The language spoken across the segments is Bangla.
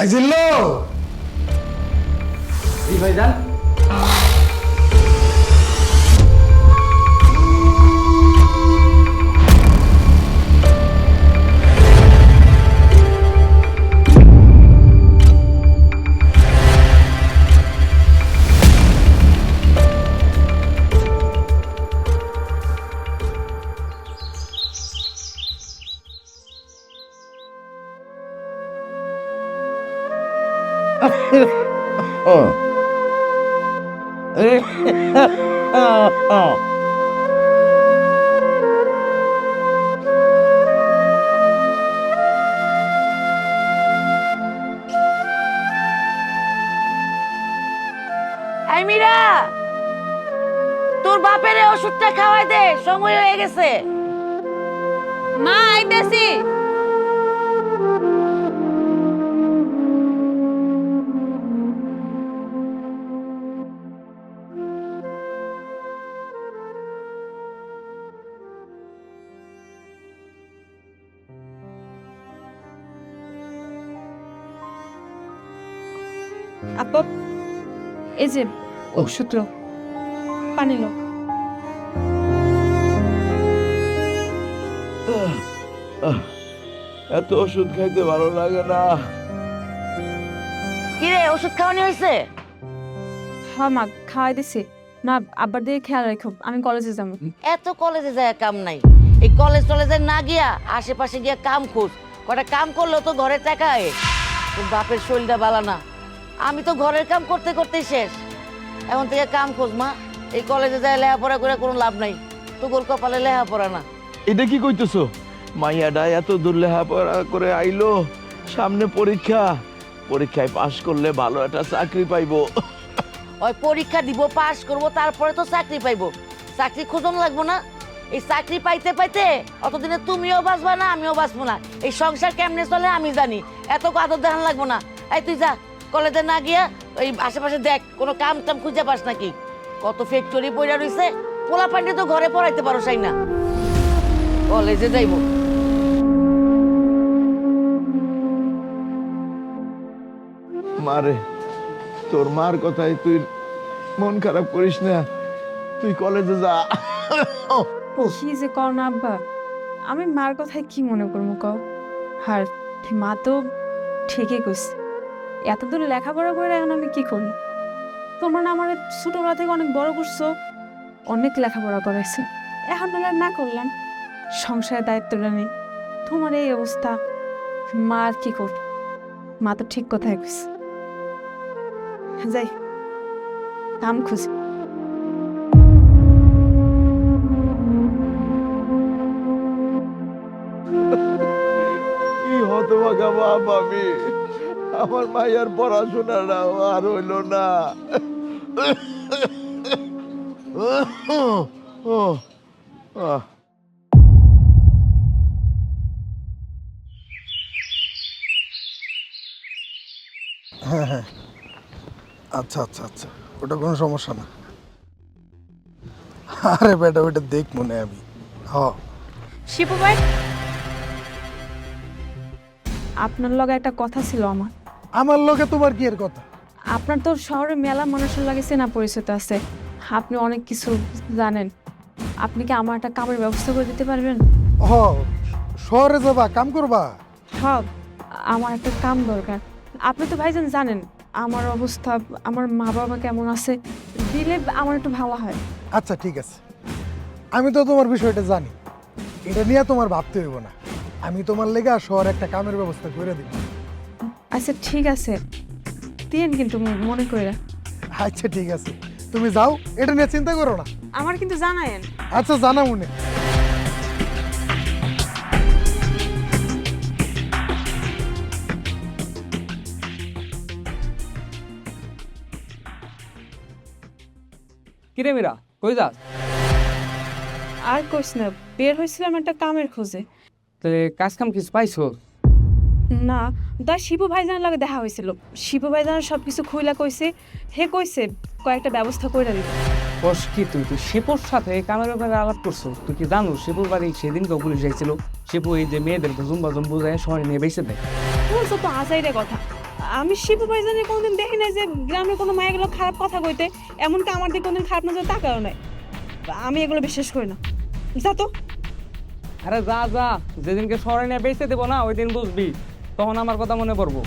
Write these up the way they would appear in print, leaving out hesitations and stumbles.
আইজিল্লো জি ভাইজান। এই মীরা, তোর বাপের এই ওষুধটা খাওয়াই দে, সময় হয়ে গেছে। মা আইতাছি। আপা, এই যে ওষুধ লো, পানি লো। এত ওষুধ খাইতে ভালো লাগে না। কিরে, ওষুধ খাওয়ানি হয়েছে? হ্যাঁ মা, খাওয়াই দিছি। মা আব্বার দিকে খেয়াল রাখো, আমি কলেজে যাবো। এত কলেজে যায় কাম নাই, এই কলেজ টলেজে না গিয়া আশেপাশে গিয়া কাম খোঁজ। কটা কাম করলেও তো ঘরে টাকা হয়। তোর বাপের শরীরটা বালা না, আমি তো ঘরের কাম করতে করতেই শেষ। এখন থেকে কাম খোঁজ মা, এই কলেজে যায় লেখাপড়া করে কোনো লাভ নাই। তোর কপালে লেখাপড়া না। এটা কি কইতেছো? মাইয়াডা এত দূর লেখাপড়া করে আইলো, সামনে পরীক্ষা, পরীক্ষায় পাশ করলে ভালো একটা চাকরি পাইবো। ওই পরীক্ষা দিব, পাস করব, তারপরে তো চাকরি পাইবো। চাকরি খোঁজন লাগবো না? এই চাকরি পাইতে পাইতে অতদিনে তুমিও বাঁচবা না, আমিও বাঁচবো না। এই সংসার কেমনে চলে আমি জানি, এত আদর দেখান লাগবো না। এই তুই যা, কলেজে না গিয়া ওই আশেপাশে দেখ কোনো কাম টাম খুঁজে পাস নাকি। কত ফ্যাক্টরি পড়ে রইছে, পোলা পান্ডে তো ঘরে পড়াইতে পারো সাই না। কলেজে যাইবো। মারে, তোর মার কথাই তুই মন খারাপ করিস না, তুই কলেজে যা। কি যে কর না আব্বা, আমি মার কথায় কি মনে করবো কও? আর মা তো ঠিকই কইছে, এত দূর লেখাপড়া করে এখন আমি কি করি? তোমার না আমার ছোটবেলা থেকে অনেক বড় করছো, অনেক লেখাপড়া করাইছে। এখন না করলাম, সংসারের দায়িত্বটা নেই, তোমার এই অবস্থা, মা আর কি কর? মা তো ঠিক কথাই কইছে। যাই কাম খুঁজি। কি হতভাগা বাপ আমি, আমার মাইয়ার পড়াশোনাটা আর হইল না। হ্যাঁ হ্যাঁ, আচ্ছা আচ্ছা আচ্ছা, ওটা কোনো সমস্যা না। আরে বেটা, ওইটা দেখ মনে আমি। হ্যাঁ, শিপু ভাই, আপনার লগে একটা কথা ছিল আমার। আমার লোকে তোমার কি এর কথা? আপনার তো শহরে মেলা মানুষের লাগে চেনা পরিচিত আছে, আপনি অনেক কিছু জানেন। আপনি কি আমার একটা কামের ব্যবস্থা করে দিতে পারবেন? হ, শহরে যাবা, কাম করবা? সব, আমার একটা কাম দরকার। আপনি তো ভাইজান জানেন আমার অবস্থা, আমার মা বাবা কেমন আছে, দিলে আমার একটু ভালো হয়। আচ্ছা ঠিক আছে, আমি তো তোমার বিষয়টা জানি, এটা নিয়ে তোমার ভাবতে হইব না। আমি তোমার লেগে শহরে একটা কামের ব্যবস্থা করে দিব। আচ্ছা ঠিক আছে, দিন কিন্তু মনে করে। আচ্ছা ঠিক আছে, তুমি যাও, এটা নিয়ে চিন্তা করো না। আমার কিন্তু জানায়েন। আচ্ছা, জানা মনে। কিরে মীরা, কই যাস? আর কইস না, বের হয়েছিলাম একটা কামের খোঁজে। তাহলে কাজ কাম কিছু পাইছো? না, দা শিবু ভাইজানের লাগে দেখা হয়েছিল। শিবু ভাইজানের সব কিছু খুইলা কইছে, হে কইছে কয়েকটা ব্যবস্থা করে দিতে। বস কি তুই শিপুর সাথে কামের ব্যাপারে আলাপ করছো? তুই কি জানো শিপুর বাড়ি সেদিনকে পুলিশ যাইছিল? শিপু এই যে মেয়েদের জুম্বা জম্বু যায় শহরে নিয়ে বেঁচে দেয়। বলছো তো আজাইরে কথা, আমি শিবু ভাইজানের কোনোদিন দেখি নাই যে গ্রামে কোনো মায়া গেলো খারাপ কথা কইতে, এমনকি আমার দিকে কোনোদিন খারাপ নজর তাকাও নাই। আমি এগুলো বিশ্বাস করি না। যা তো। আরে যা যা, যেদিনকে শহরে নিয়ে বেঁচে দেবো না ওই দিন বুঝবি, তখন আমার কথা মনে পড়বো।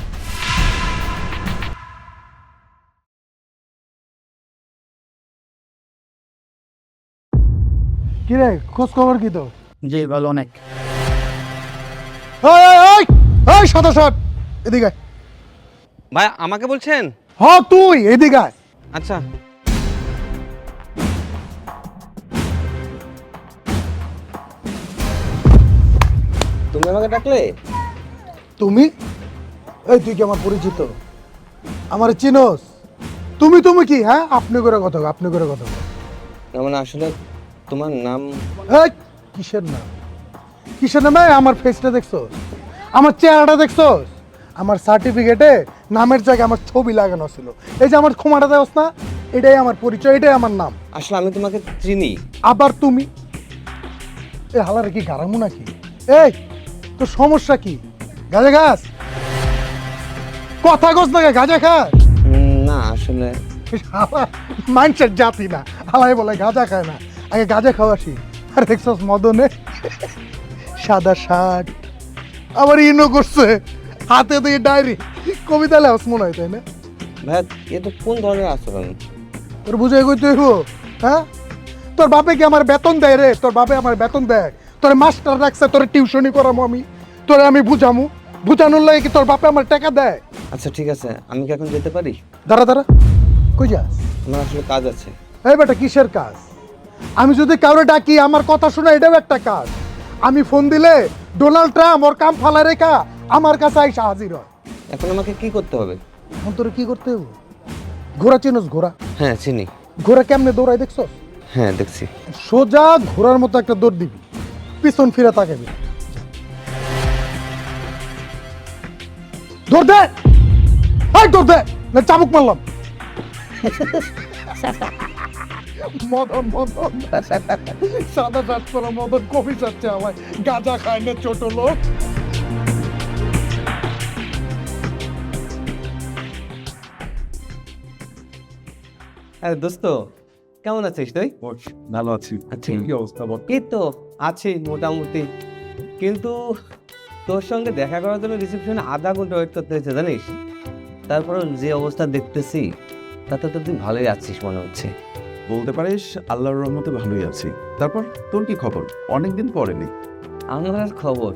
কি রে, খোঁজ খবর কি তো? জি ভালো, অনেক। এই সাদা শার্ট, এদিকে আয়। ভাই আমাকে বলছেন? হ্যাঁ তুই এদিকে আয়। আচ্ছা। তুমি আমাকে ডাকলে? তুমি? এই তুই কি আমার পরিচিত? আমার চিনোস? তুমি তুমি কি? হ্যাঁ আপনি করে কথা বল, আপনি করে কথা বল। না মানে আসলে তোমার নাম? এই কিসের নাম? কিসের নামে? আমার ফেসটা দেখছো? আমার চেহারাটা দেখছো? আমার সার্টিফিকেটে নামের জায়গায় আমার ছবি লাগানো ছিল। এই যে আমার ক্ষমাটা দেওয়াস না, এটাই আমার পরিচয়, এটাই আমার নাম। আসলে আমি তোমাকে চিনি। আবার তুমি? এ হালারে কি গারামু নাকি? এই তোর সমস্যা কি? গাঁজা খাস? কথা কস না, গাঁজা খাস? না আসলে মানুষের জাতি না, হালাই বলে গাঁজা খায় না, আগে গাঁজা খাওয়াসি। আর দেখছস মদনে সাদা শার্ট, আবার ইনো করছে, হাতে দিয়ে ডায়েরি, কবিতা লেখস মনে হয়, তাই না? ভাই এ তো কোন ধরনের আচরণ? তোর বুঝে কইতে হইব? হ্যাঁ তোর বাপে কি আমার বেতন দেয় রে? তোর বাপে আমার বেতন দেয়? তোর মাস্টার রাখছে, তোর টিউশনি করামো আমি, তোরে আমি বুঝামু, বুঝানোর লাগে কি তোর বাপে আমার টাকা দেয়? আচ্ছা ঠিক আছে, আমি কি এখন যেতে পারি? দাঁড়া দাঁড়া, কই যাস? আমার আসলে কাজ আছে। এই বেটা কিসের কাজ? আমি যদি কাউরে ডাকি আমার কথা শোনা, এটাও একটা কাজ। আমি ফোন দিলে ডোনাল্ড ট্রাম্প ওর কাম ফালা রেখা আমার কাছে আইসা হাজির হয়। এখন আমাকে কি করতে হবে? এখন তোর কি করতে হবে? ঘোড়া চিনোস? ঘোড়া? হ্যাঁ চিনি। ঘোড়া কেমনে দৌড়ায় দেখছস? হ্যাঁ দেখছি। সোজা ঘোড়ার মতো একটা দৌড় দিবি, পিছন ফিরে তাকাবি। দৌড় দে, এই দৌড় দে, না চাবুক মারলাম। মদন মদন সাদা শার্ট পরা মদন কফি চাচ্ছে আমায়, গাঁজা খায় না ছোট লোক। আরে দোস্ত কেমন আছিস তুই? ভালো আছি। আচ্ছা কি অবস্থা বল? এই তো আছি মোটামুটি, কিন্তু তোর সঙ্গে দেখা করার জন্য রিসেপশনে আধা ঘন্টা ওয়েট করতে হয়েছে জানিস। তারপর যে অবস্থা দেখতেছি তাতে তো তুই ভালোই আছিস মনে হচ্ছে। বলতে পারিস আল্লাহর রহমতে ভালোই আছি। তারপর তোর কি খবর? অনেকদিন পরে নেই। আমার আর খবর,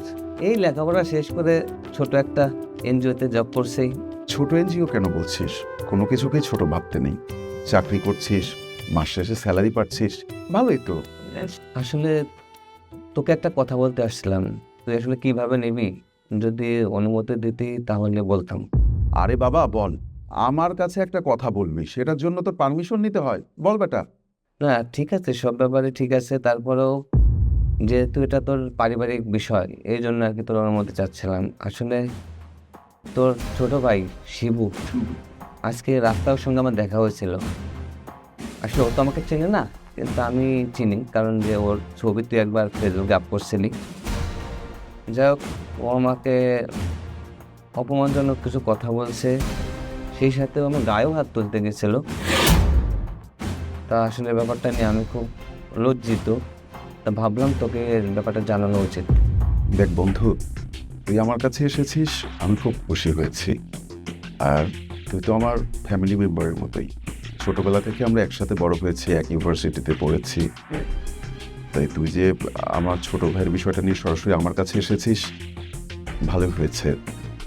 এই লেখাপড়া শেষ করে ছোট একটা এনজিওতে জব করছি। ছোট এনজিও কেন বলছিস? কোনো কিছুকেই ছোট ভাবতে নেই। চাকরি করছিস, মাস শেষে স্যালারি পাচ্ছিস, ভালোই তো। আসলে তোকে একটা কথা বলতে আসছিলাম, তুই আসলে কিভাবে নিবি? যদি অনুমতি দিতি তাহলে বলতাম। আরে বাবা বল, আমার কাছে একটা কথা বলবি, সেটার জন্য তোর পারমিশন নিতে হয়? বল বেটা। না ঠিক আছে, সব ব্যাপারে ঠিক আছে, তারপরেও যেহেতু এটা তোর পারিবারিক বিষয় এই জন্য আর কি তোর অনুমতি চাচ্ছিলাম। আসলে তোর ছোট ভাই শিবু আজকে রাস্তার সঙ্গে আমার দেখা হয়েছিল। আসলে ও তো আমাকে চেনে না, কিন্তু আমি চিনি, কারণ যে ওর ছবি তুই একবার ফেসবুকে আপ করছিলি। যাই হোক, ও আমাকে অপমানজনক কিছু কথা বলছে, সেই সাথে আমার গায়েও হাত তুলতে গেছিল। তা আসলে ব্যাপারটা নিয়ে আমি খুব লজ্জিত, তা ভাবলাম তোকে ব্যাপারটা জানানো উচিত। দেখ বন্ধু, তুই আমার কাছে এসেছিস, আমি খুব খুশি হয়েছি। আর তুই তো আমার ফ্যামিলি মেম্বারের মতোই। ছোটবেলা থেকে আমরা একসাথে বড় হয়েছি, এক ইউনিভার্সিটিতে পড়েছি। তাই তুই যে আমার ছোট ভাইয়ের বিষয়টা নিয়ে সরাসরি আমার কাছে এসেছিস, ভালো হয়েছে।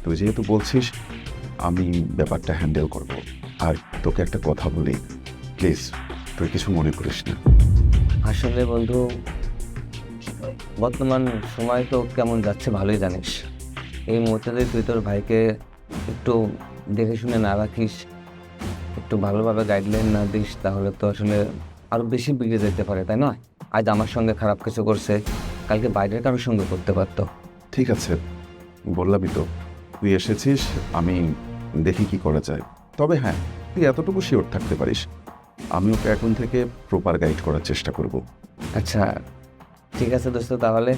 তুই যেহেতু বলছিস, আমি ব্যাপারটা হ্যান্ডেল করব। আর তোকে একটা কথা বলি, প্লিজ তুই কিছু মনে করিস না। আসলে বন্ধু, বর্তমান সময় তো কেমন যাচ্ছে ভালোই জানিস। এই মুহূর্তে যদি তুই তোর ভাইকে একটু দেখে শুনে না রাখিস, একটু ভালোভাবে গাইডলাইন না দিস, তাহলে তো আসলে আরও বেশি বিগড়ে যেতে পারে, তাই না? আজ আমার সঙ্গে খারাপ কিছু করছে, কালকে বাইরের কারোর সঙ্গে করতে পারতো। ঠিক আছে, বললামই তো, তুই এসেছিস, আমি দেখি কি করা যায়। তবে হ্যাঁ, তুই এতটুকু শিওর থাকতে পারিস, আমি ওকে এখন থেকে প্রপার গাইড করার চেষ্টা করব। আচ্ছা ঠিক আছে দোস্ত, তাহলে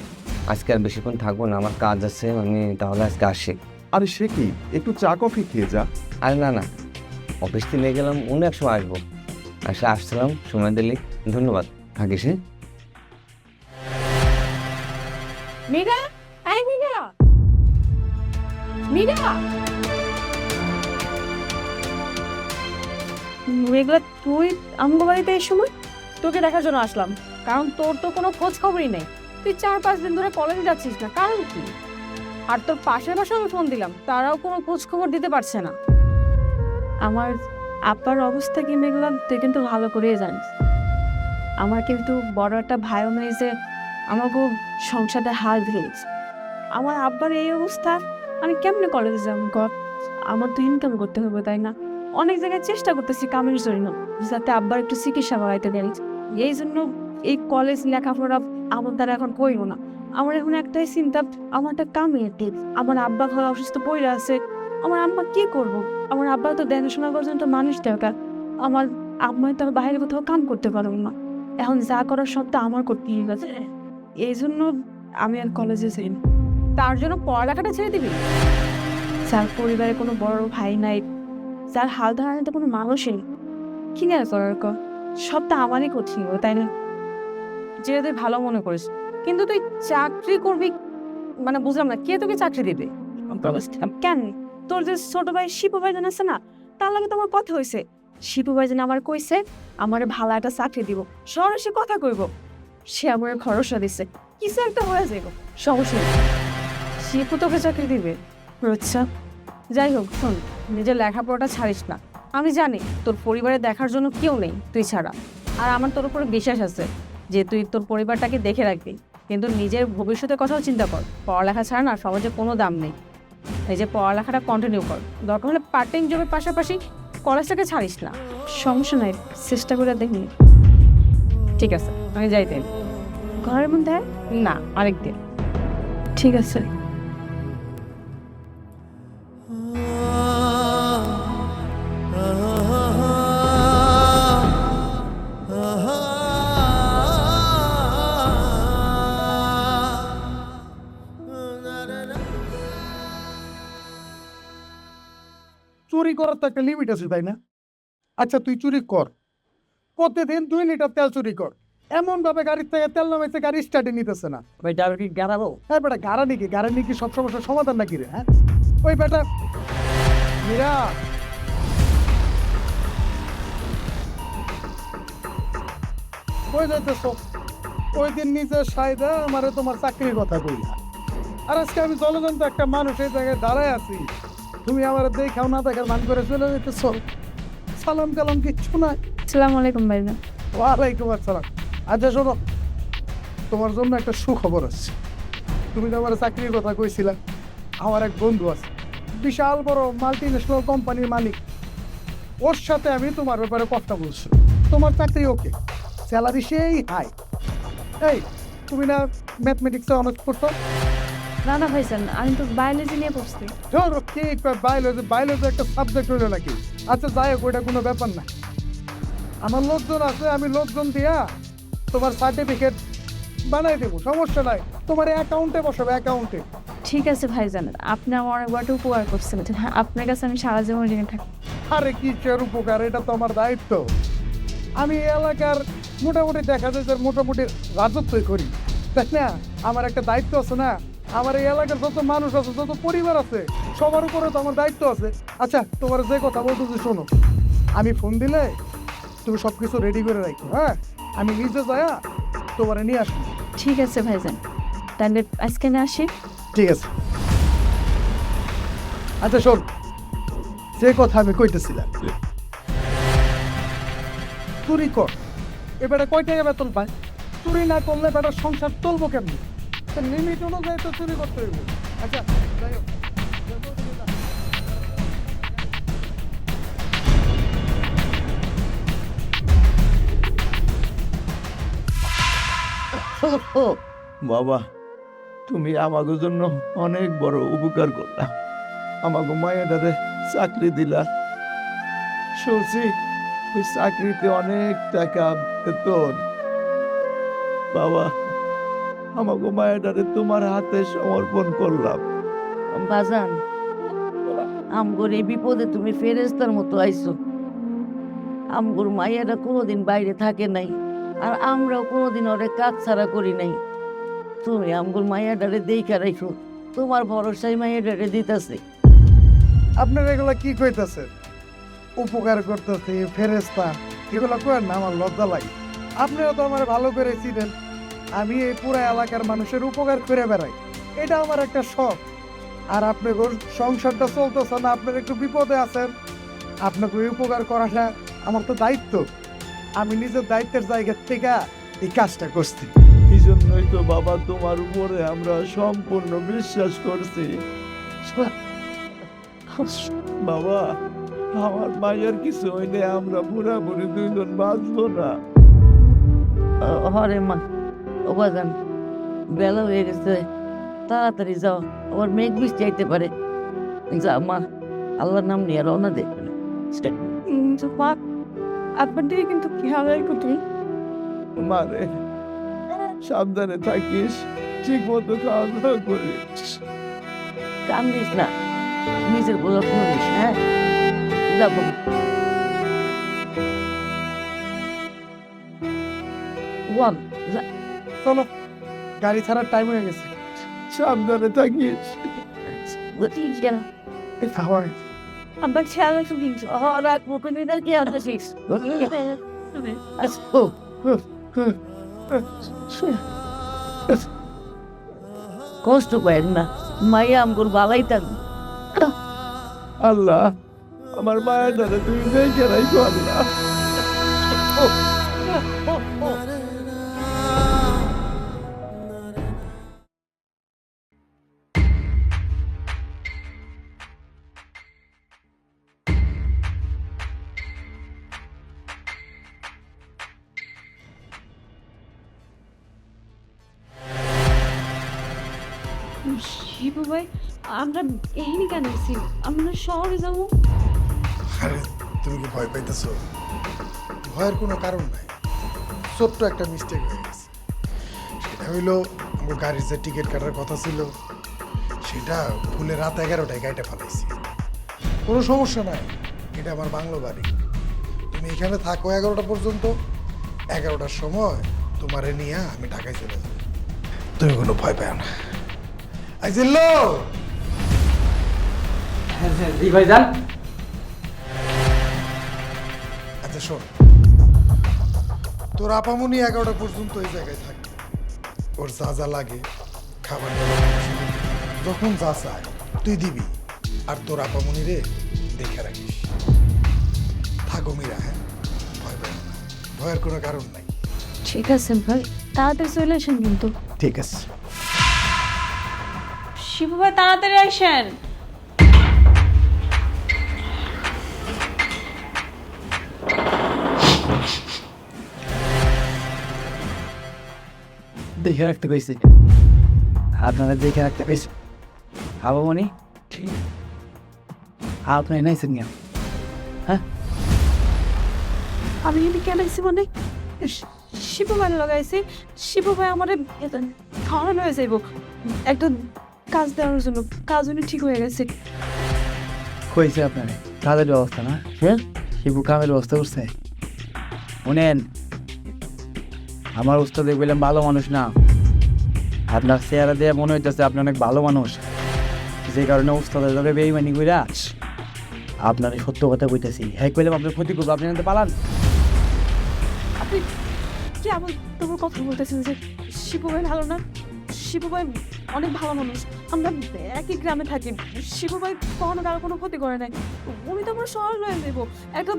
আজকে আর বেশিক্ষণ থাকবো না, আমার কাজ আছে, আমি তাহলে আজকে আসি। আরে সে কি, একটু চা কফি খেয়ে যা। আরে না না, অফিস থেকে নিয়ে গেলাম, অন্য এক সময় আসবো। আসলাম, সময় দিলি ধন্যবাদ। থাকিস হ্যাঁ? মীরা, এই মীরা, মীরা। মেঘলা, তুই আমগো বাড়িতে এই সময়? তোকে দেখার জন্য আসলাম, কারণ তোর তো কোনো খোঁজ খবরই নেই। তুই 4-5 দিন ধরে কলেজে যাচ্ছিস না, কারণ কি? আর তোর পাশের বাসায় আমি ফোন দিলাম, তারাও কোনো খোঁজ খবর দিতে পারছে না। আমার আপার অবস্থা কি মেঘলা, তুই কিন্তু ভালো করেই জানিস। আমার কিন্তু বড় একটা ভাইও নেই যে আমাকে সংসারে হাল ধরেছে। আমার আব্বার এই অবস্থা, আমি কেমনে কলেজে যাবো গপ? আমার তো ইনকাম করতে হবে, তাই না? অনেক জায়গায় চেষ্টা করতেছি কামের জন্য, যাতে আব্বার একটু চিকিৎসা করাইতে পারি। এই জন্য এই কলেজ লেখাপড়া আমার দ্বারা এখন কইব না। আমার এখন একটাই চিন্তা, আমার একটা কামের দিক। আমার আব্বা ঘরে অসুস্থ পড়ে আছে, আমার আম্মা কি করব? আমার আব্বা তো দেখাশোনা পর্যন্ত মানুষ দরকার। আমার আম্মায় তো বাইরে কোথাও কাম করতে পারবো না। এখন যা করার সব তো আমার করতেই গেছে। এই জন্য আমি আর কলেজে যাই না। তার জন্য পড়ালেখাটা ছেড়ে দিবি? যার পরিবারে কোনো বড় ভাই নাই, যার হাল ধরানোতে কোনো মানুষই নেই, কি না করার কর? সব তো আমারই করছি, তাই না? যেটা তুই ভালো মনে করিস, কিন্তু তুই চাকরি করবি মানে বুঝলাম না, কে তোকে চাকরি দিবে? কেন? তোর যে ছোট ভাই শিপু ভাইজান আছে না, তার লাগে তোমার কথা হয়েছে। শিপু ভাইজান আমার কইছে আমার ভালো একটা চাকরি দিব, সরাসরি কথা কইব। সে আমার ভরসা দিছে, কিছু একটা হয়ে যাইব, সমস্যা নেই। শিপু তোকে চাকরি দিবে? আচ্ছা, যাই হোক, শোন, নিজের লেখাপড়াটা ছাড়িস না। আমি জানি তোর পরিবারে দেখার জন্য কেউ নেই তুই ছাড়া, আর আমার তোর উপরে বিশ্বাস আছে যে তুই তোর পরিবারটাকে দেখে রাখবি। কিন্তু নিজের ভবিষ্যতের কথাও চিন্তা কর। পড়ালেখা ছাড়া না সমাজে কোনো দাম নেই। এই যে পড়ালেখাটা কন্টিনিউ কর, দরকার হলে পার্ট টাইম জবের পাশাপাশি কলেজটাকে ছাড়িস না। সমস্যা নাই, চেষ্টা করে দেখি। ঠিক আছে, আমি যাইতে। ঘরের মধ্যে না, আরেকদিন। ঠিক আছে। চুরি করার তো একটা লিমিট আছে, তাই না? আচ্ছা, তুই চুরি কর, প্রতিদিন 2 লিটার তেল চুরি কর, এমন ভাবে গাড়ির থেকে তেল নামাইছে গাড়ি স্টার্টে নিতেছে না। ভাই ড্রাইভার কি গাড়াবো? হ্যাঁ বেটা, গাড়া নিকি সব সমস্যার সমাধান নাকি রে? হ্যাঁ ওই বেটা মীরা, কই যাইতেছ? ওই দিন নিজের সাইদা আমারে তোমার চাকরির কথা কইলা, আর আজকে আমি জলজন্ত একটা মানুষ এই জায়গায় দাঁড়ায় আছি, তুমি আমার দেখাও না দেখার মান করে চলে যেতেছ। সালাম কালাম কিচ্ছু নাই। আসসালামু আলাইকুম ভাইজান। ওয়ালাইকুম আসসালাম। আচ্ছা শোনো, তোমার জন্য একটা সুখবর আছে। তুমি তো আমার চাকরির কথা কইছিলা, আমার এক বন্ধু আছে, বিশাল বড় মাল্টি ন্যাশনাল কোম্পানির মালিক। ওর সাথে আমি তোমার ব্যাপারে কথা বলছি। তোমার চাকরি ওকে, স্যালারি সেই হাই। এই, তুমি না ম্যাথমেটিক্সে অনার্স করছো? না না ভাইজান, আমি তো বায়োলজি নিয়ে পড়ছি। ধরো কি বায়োলজি একটা সাবজেক্ট হইলো নাকি? আচ্ছা যাই হোক, ওইটা কোনো ব্যাপার না। আমার লোকজন আছে, আমি লোকজন দিয়া তোমার সার্টিফিকেট বানাই দেবো, সমস্যা নাই। তোমার অ্যাকাউন্টে বসাবে, অ্যাকাউন্টে। ঠিক আছে ভাইজান, আপনি আমার অনেকবার উপকার করছেন, আপনার কাছে আমি সারা জীবন ঋণী থাকি। আরে কিসের উপকার, এটা তো আমার দায়িত্ব। আমি এই এলাকার মোটামুটি দেখা যায় যে মোটামুটি রাজত্বই করি, তাই না? আমার একটা দায়িত্ব আছে না? আমার এই এলাকার যত মানুষ আছে, যত পরিবার আছে, সবার উপরে তো আমার দায়িত্ব আছে। আচ্ছা, তোমার যে কথা বলতেছি শোনো, আমি ফোন দিলে তুমি সব কিছু রেডি করে রাখো। হ্যাঁ, আমি নিজে যায়া তোমার নিয়ে আসবো। ঠিক আছে ভাইজান, তাহলে আজকে না আসি। ঠিক আছে। আচ্ছা শোন, যে কথা আমি কইতেছিলাম, চুরি কর। এবারে কয় টাকা বেতন পায়? চুরি না করলে বেটার সংসার চলবো কেমনি? লিমিট অনুযায়ী তো চুরি করতে হইব। আচ্ছা যাই হোক, বাবা, তুমি আমাকে জন্য অনেক বড় উপকার করলা। আমাকে মায়েরারে চাকরি দিলা, শুনছি ওই চাকরিতে অনেক টাকা বেতন। বাবা, আমাকে মায়েরারে তোমার হাতে সমর্পণ করলাম। বাজান, আমগোর এই বিপদে তুমি ফেরেস্তার মতো আইছো। আমগোর মাইয়াটা কোনোদিন বাইরে থাকে নাই, আর আমরাও কোনোদিন ওরে কাজ ছাড়া করি নাই। তুমি আমগোর মাইয়াটারে দেখা রাখো, তোমার ভরসায় মাইয়াটারে দিতেছে। আপনারা এগুলা কি কইতাছেন? উপকার করতেছে ফেরেস্তা, এগুলা করেন না, আমার লজ্জা লাগে। আপনারা তো আমার ভালো করে চিনেন, আমি এই পুরো এলাকার মানুষের উপকার করে বেড়াই, এটা আমার একটা শখ। আর আপনার সংসারটা চলতেছে না, আপনার একটু বিপদে আছেন, আপনাকে ওই উপকার করাটা আমার তো দায়িত্ব। আমি নিজের দায়িত্বের জায়গা থেকে এই কাজটা করছি। এই জন্যই তো বাবা তোমার উপরে আমরা সম্পূর্ণ বিশ্বাস করছি। বাবা, আমার মায়ের কিছু হইলে আমরা পুরাপুরি দুইজন বাঁচবো না। হরে মা, ও বাজান, বেলা হয়ে গেছে, তাড়াতাড়ি যাও, আবার মেঘ বৃষ্টি আইতে পারে। যা মা, আল্লাহর নাম নিয়ে রওনা দে। কিন্তু মা, আপনার দিকে কিন্তু খেয়াল রাখো তুমি। মারে, সাবধানে থাকিস, ঠিক মতো খাওয়া দাওয়া করিস। কান্দিস না, নিজের বোঝা শুনিস। হ্যাঁ, যাবো। বল, চলো, গাড়ি ছাড়ার টাইম হয়ে গেছে। সাবধানে থাকিস। হয় আব্বা খেয়াল রাখো কিন্তু। রাখবো, তুমি কি আছিস? কষ্ট পায় না, মাইয়া আমগুর বালাই থাকবে। আল্লাহ, আমার মায়ের দ্বারা তুই দেখে রাখো আল্লাহ। শিবু ভাই, আমরা এখানে কেন আছি? আমরা শহরে যাবো। আরে তুমি কি ভয় পাইতেছো? ভয়ের কোনো কারণ নাই, ছোট্ট একটা মিস্টেক হয়ে গেছে। সেটা হইলো, আমার গাড়ির যে টিকিট কাটার কথা ছিল, সেটা ভুলে রাত 11টায় গাড়িটা ফালাইছি। কোনো সমস্যা নাই, এটা আমার বাংলো বাড়ি। তুমি এখানে থাকো 11টা পর্যন্ত, 11টার সময় তোমারে নিয়ে আমি ঢাকায় চলে যাবো। তুমি কোনো ভয় পাও না। আইজিল্লো, জি ভাই যান। আচ্ছা শোন, তোর আপামনি 11টা পর্যন্ত এই জায়গায় থাকবে। ওর যা যা লাগে, খাবার দাবার, যখন যা চায় তুই দিবি, আর তোর আপামনি রে দেখে রাখিস। থাকো মীরা, হ্যাঁ, ভয় পাই না, ভয়ের কোনো কারণ নাই। ঠিক আছে ভাই, তাড়াতাড়ি চলে আসেন কিন্তু। ঠিক আছে। শিবু ভাই, তাড়াতাড়ি আসেন। দেখে রাখতে কইছি, আপনারা দেখে রাখতে কইছি। হাবো মনি, ঠিক আপনি নাইছেন কেন? হ্যাঁ, আমি এখানে কেন আইছি মানে? শিবু ভাই লাগাইছি। শিবু ভাই আমার খাওয়ানো হয়ে যাইব একটা কাজ দেওয়ার জন্য। কাজ উনি ঠিক হয়ে গেছে। কইছে আপনার কাজের ব্যবস্থা না? হ্যাঁ, শিবু কামের ব্যবস্থা করছে। শুনেন, আমার উস্তাদ বললাম ভালো মানুষ না, আপনার চেহারা দিয়ে মনে হইতেছে আপনি অনেক ভালো মানুষ, যে কারণে উস্তাদের লগে বেইমানি কইরা আপনার সত্য কথা কইতেছি। হ্যাঁ কইলাম আপনার ক্ষতি করবো, আপনি জানতে পালান। আপনি কি আমার তোমার কথা বলতেছেন যে শিবু ভাই ভালো না? শিবু ভাই অনেক ভালো মানুষ, আমরা একই গ্রামে থাকি। শিবু ভাই কখনো কারো কোনো ক্ষতি করে নাই। উনি তো আমরা শহর লয়ে দেব, একটা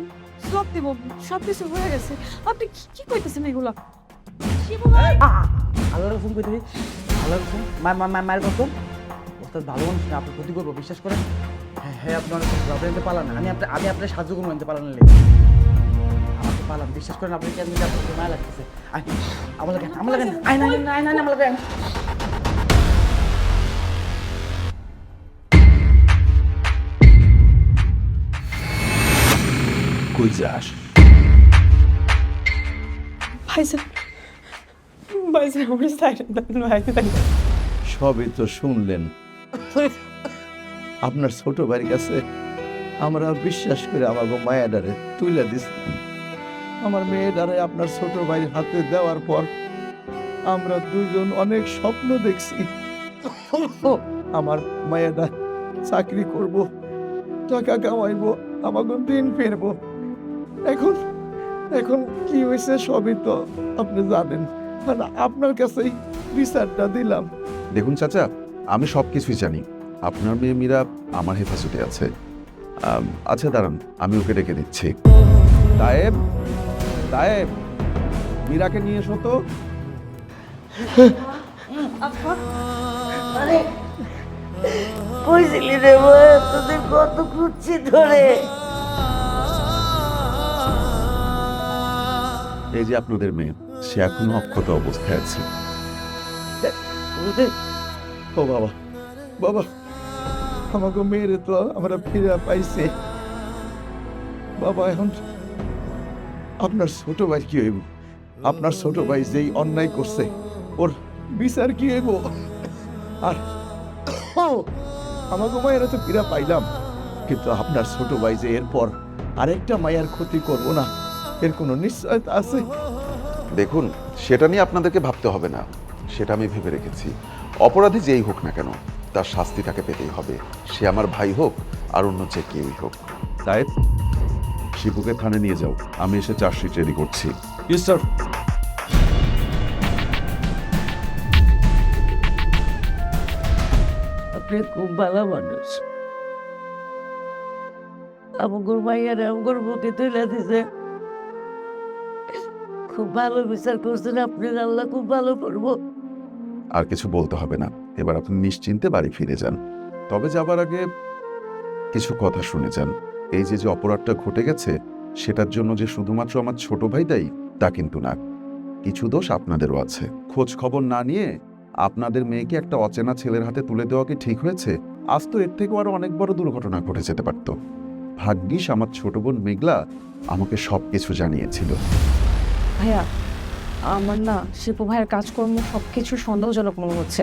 জব দেব, সব কিছু হয়ে গেছে। আপনি কি কইতেছেন এগুলো? শিবু ভাই, আল্লাহর ফোন কইতেছি, আল্লাহর ফোন, মায়ের কসম, ওস্তাদ ভালো মানুষ না, আপনার ক্ষতি করবো, বিশ্বাস করেন। হ্যাঁ হ্যাঁ, আপনি অনেক ক্ষতি, আপনি জানতে পালান। আমি আপনার সাহায্য করবো, জানতে পালান আমাকে পালাম, বিশ্বাস করেন। আপনি কেন আপনার মায়া লাগতেছে। আমার লাগে আয় না, আমার লাগে। কই যাস? ভাইজান, ভাইজান আমার সাইডে দাঁড়ান, ভাইজান। সবই তো শুনলেন। আপনার ছোট ভাইয়ের কাছে আমরা বিশ্বাস করে আমার মায়াডারে তুলে দিস। আমার মেয়েটারে আপনার ছোট ভাইয়ের হাতে দেওয়ার পর আমরা দুজন অনেক স্বপ্ন দেখছি। আমার মায়েরা চাকরি করব, টাকা কামাইবো, আমাকে দিন ফিরবো। এখন এখন কি হয়েছে সবই তো আপনি জানেন, আর আপনার কাছেই বিচারটা দিলাম। দেখুন চাচা, আমি সব কিছুই জানি। আপনার মেয়ে মীরা আমার হেফাজতে আছে। আচ্ছা দাঁড়ান, আমি ওকে ডেকে দিচ্ছি। সাহেব, সাহেব, মীরাকে নিয়ে এসো তো। আরে কইছিলি রে তোদের কত খুঁজছি ধরে। এই যে আপনাদের মেয়ে, সে এখনো অক্ষত অবস্থায় আছে। ও বাবা, বাবা, আমাকে মেয়েরে তো আমরা ফিরে পাইছে। বাবা, এখন আপনার ছোট ভাই কি হইব? আপনার ছোট ভাই যেই অন্যায় করছে ওর বিচার কি হইব? আর আমাকে মায়েরা তো ফিরে পাইলাম, কিন্তু আপনার ছোট ভাই যে এরপর আরেকটা মায়ের ক্ষতি করবো না, এর কোনো নিশ্চয়তা আছে? দেখুন, সেটা নিয়ে আপনাদেরকে ভাবতে হবে না, সেটা আমি ভেবে রেখেছি। অপরাধী যেই হোক না কেন, তার শাস্তি তাকে পেতেই হবে, সে আমার ভাই হোক আর অন্য যে কেউই হোক। সাহেব, শিবুকে থানায় নিয়ে যাও, আমি এসে চার্জশিট রেডি করছি। স্যার। আপনি খুব ভালো মানুষ, আমগর মাইয়ার আমগর বুকে তুলে দিছে। খুব ভালো বিচার করছেন আপনি, আল্লাহ খুব ভালো করবো। আর কিছু বলতে হবে না, এবার আপনি নিশ্চিন্তে বাড়ি ফিরে যান। তবে যাবার আগে কিছু কথা শুনে যান। এই যে যে অপরাধটা ঘটে গেছে, সেটার জন্য যে শুধুমাত্র আমার ছোট ভাই দায়ী তা কিন্তু না, কিছু দোষ আপনাদেরও আছে। খোঁজ খবর না নিয়ে আপনাদের মেয়েকে একটা অচেনা ছেলের হাতে তুলে দেওয়া কি ঠিক হয়েছে? আজ তো এর থেকেও আরো অনেক বড় দুর্ঘটনা ঘটে যেতে পারত। ভাগ্যিস আমার ছোট বোন মেঘলা আমাকে সবকিছু জানিয়েছিল। ভাইয়া, আমার না শিপু ভাইয়ের কাজকর্ম সব কিছু সন্দেহজনক মনে হচ্ছে।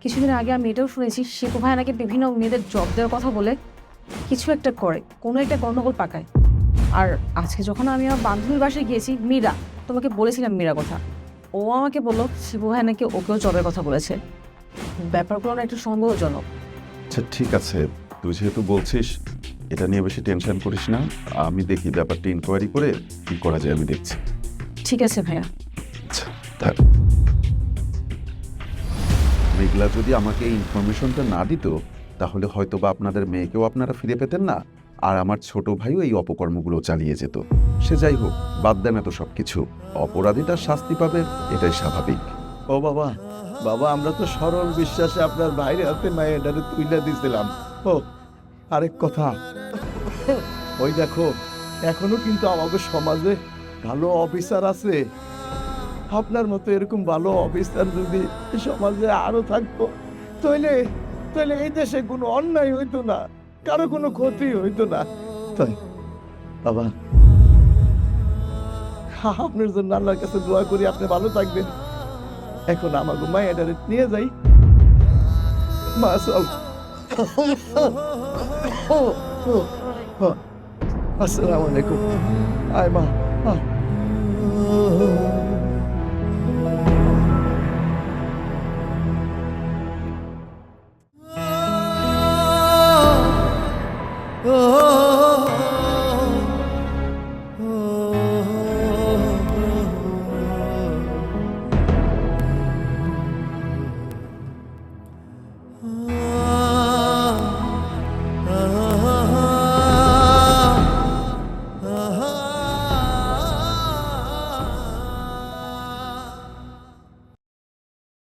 কিছুদিন আগে আমি এটাও শুনেছি শিপু ভাই নাকি বিভিন্ন মেয়েদের জব দেওয়ার কথা বলে কিছু একটা করে, কোনো একটা গণ্ডগোল পাকায়। আর আজকে যখন আমি আমার বান্ধবীর বাসায় গিয়েছি, মীরা, তোমাকে বলেছিলাম মীরা কথা, ও আমাকে বললো শিপু ভাই নাকি ওকেও জবের কথা বলেছে। ব্যাপারগুলো না একটু সন্দেহজনক। আচ্ছা ঠিক আছে, তুই যেহেতু বলছিস, এটা নিয়ে বেশি টেনশন করিস না। আমি দেখি ব্যাপারটা ইনকোয়ারি করে কি করা যায় আমি দেখছি। ঠিক আছে ভাইয়া। আচ্ছা, থাক। মেঘলা যদি আমাকে এই ইনফরমেশনটা না দিত, তাহলে হয়তো বা আপনাদের মেয়েকেও আপনারা ফিরে পেতেন না, আর আমার ছোট ভাইও এই অপকর্মগুলো চালিয়ে যেত। সে যাই হোক, বাদ দেন এত সব কিছু। অপরাধী তার শাস্তি পাবে, এটাই স্বাভাবিক। ও বাবা, বাবা, আমরা তো সরল বিশ্বাসে আপনার বাইরে হাতে মায়েরারে তুলে দিয়েছিলাম। ও আরেক কথা, ওই দেখো, এখনো কিন্তু আমাদের সমাজে ভালো অফিসার আছে। আপনার মতো এরকম ভালো অফিসার যদি সমাজে আরো থাকতো, তাহলে তাহলে এই দেশে কোনো অন্যায় হইতো না, কারো কোনো ক্ষতি হইতো না। তাই বাবা, আপনার জন্য আল্লাহর কাছে দোয়া করি, আপনি ভালো থাকবেন। এখন আমাকে মায়েরারে নিয়ে যাই। মা চল। আসসালামু আলাইকুম। আয় মা।